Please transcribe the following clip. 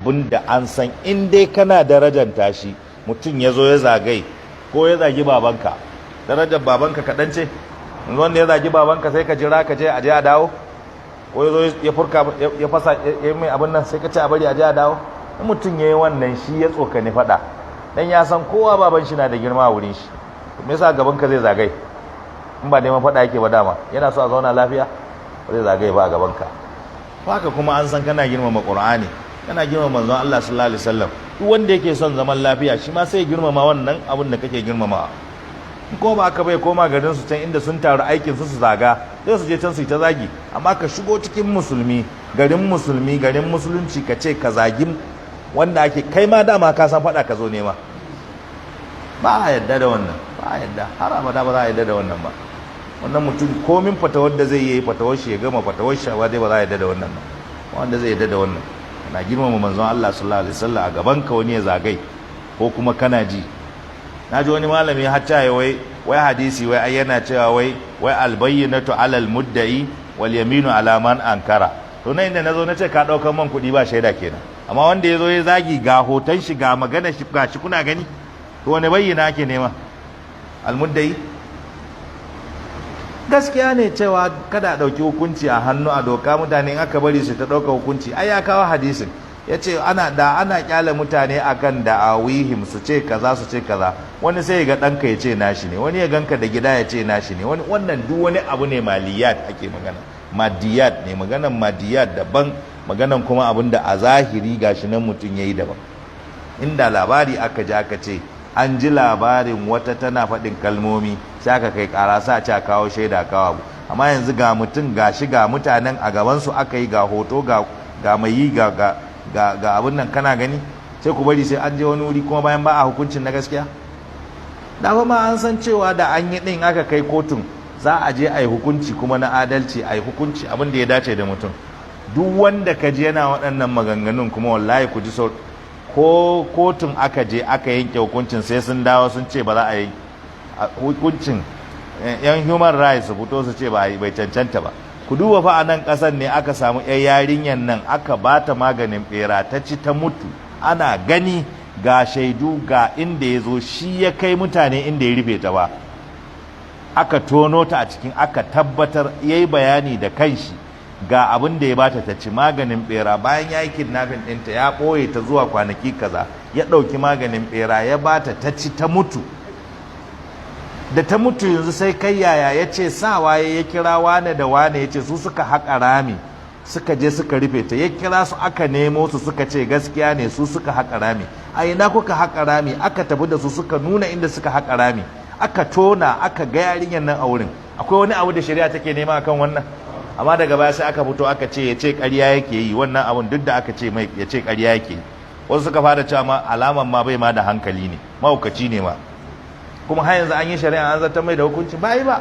abinda an san in dai kana darajanta shi mutum ya zo ya zagai ko ya zagi babanka, darajar babanka kaɗan ce yanzu wanda ya zagi babanka sai ka jira ka je a je a dawo, ko ya zo ya furka ya fasa ya mai abin nan sai ka ce a bari a je a dawo. in mutum ya yi wannan shi ya tsokani faɗa dan ya san kowa baban shi na da girma a wurin shi, me yasa gabanka zai zagai in ba neman faɗa yake ba dama yana so a zauna lafiya ba zai zagaye ba a gabanka. haka kuma an san kana girmama Qur'ani, kana girmama manzon Allah sallallahu alaihi wasallam. duk wanda yake son zaman lafiya shi ma sai girmama wannan abin da kake girmama. ko ba aka bai koma garin su can inda sun taru aikin su zaga sai su je can su yi ta zagi, amma ka shigo cikin musulmi garin musulunci ka ce ka zagi wanda ake kai ma dama ka san faɗa ka zo nema, ba a yadda da wannan, ba a yadda har abada ba za a yadda da wannan ba. wannan mutum komin fatawar da zai yi fatawar shi ya gama fatawar shi ba dai ba za a yadda da wannan ba. wanda zai yadda da wannan na girmama manzon Allah sallallahu alaihi wasallam a gaban ka wani ya zagai ko kuma kana ji. naji wani malami hatta ya wai hadisi wai ai yana cewa wai albayyinatu alal mudda'i wal yaminu ala man ankara. to nan inda nazo nace ka daukan man kuɗi ba shaida kenan, amma wanda yazo ya zagi ga hoton shi ga magana shi ga shi kuna gani, to wani bayyana ake nema? al mudda'i gaskiya ne cewa kada a ɗauki hukunci a hannu a doka, mutane in aka bari su ta ɗauka hukunci. ai ya kawo hadisin ya ce ana kyale mutane akan da'awihim su ce kaza su ce kaza, wani sai ya ga ɗanka ya ce nashi ne, wani ya ganka da gida ya ce nashi ne, wani wannan duk wani abu ne maliyat ake magana, madiyat ne, maganan madiyat daban, maganan kuma abin da a zahiri gashi nan mutum ya yi daban. inda labari aka ji aka ce an ji labarin wata tana faɗin kalmomi sai aka kai ƙara sa ce kawo shaida kawo abu, amma yanzu ga mutum gashi ga mutanen a gabansu aka yi ga hoto ga mai yi ga abin nan kana gani, sai ku bari sai an je wani wuri kuma bayan ba a hukuncin na gaskiya. da ma an san cewa da an yi ɗin aka kai kotun za a je a yi hukunci kuma na adalci, a yi hukunci abin da ya dace da mutum. duk wanda ka je yana waɗannan maganganun kuma wallahi ku ji sau ko kotun aka je aka yanke hukuncin sai sun dawo sun ce ba za a yi hukuncin, yan human rights su fito su ce bai cancanta ba. ku duba fa a nan ƙasar ne aka samu yan yarinyar nan aka ba ta maganin ɓera ta ci ta mutu, ana gani ga shaidu ga inda ya zo shi ya kai mutane inda ya rufe ta ba, aka tono ta a cikin aka tabbatar ya yi bayani da kanshi ga abin da ya bata ta ci maganin bera. bayan ya yi kidnapping ɗinta ya ɓoye ta zuwa kwanaki kaza, ya ɗauki maganin bera ya bata ta ci ta mutu. da ta mutu yanzu sai kai yaya ya ce sawa ya kira wane da wane ya ce su suka haƙa rami suka je suka rufe ta, ya kira su aka nemo su suka ce gaskiya ne su suka haƙa rami. a ina kuka haƙa rami? aka tafi da su suka nuna inda suka haƙa rami, aka tona aka ga yarinyar nan a wurin. akwai wani abu da shari'a take nema akan wannan? amma daga baya sai aka fito aka ce ya ce ƙarya yake yi wannan abun, duk da aka ce mai ya ce ƙarya yake yi. wasu suka fara cewa ma alaman ma bai ma da hankali ne, mahaukaci ne ma. kuma har yanzu an yi shari'a an zartar mai da hukunci ba yi ba.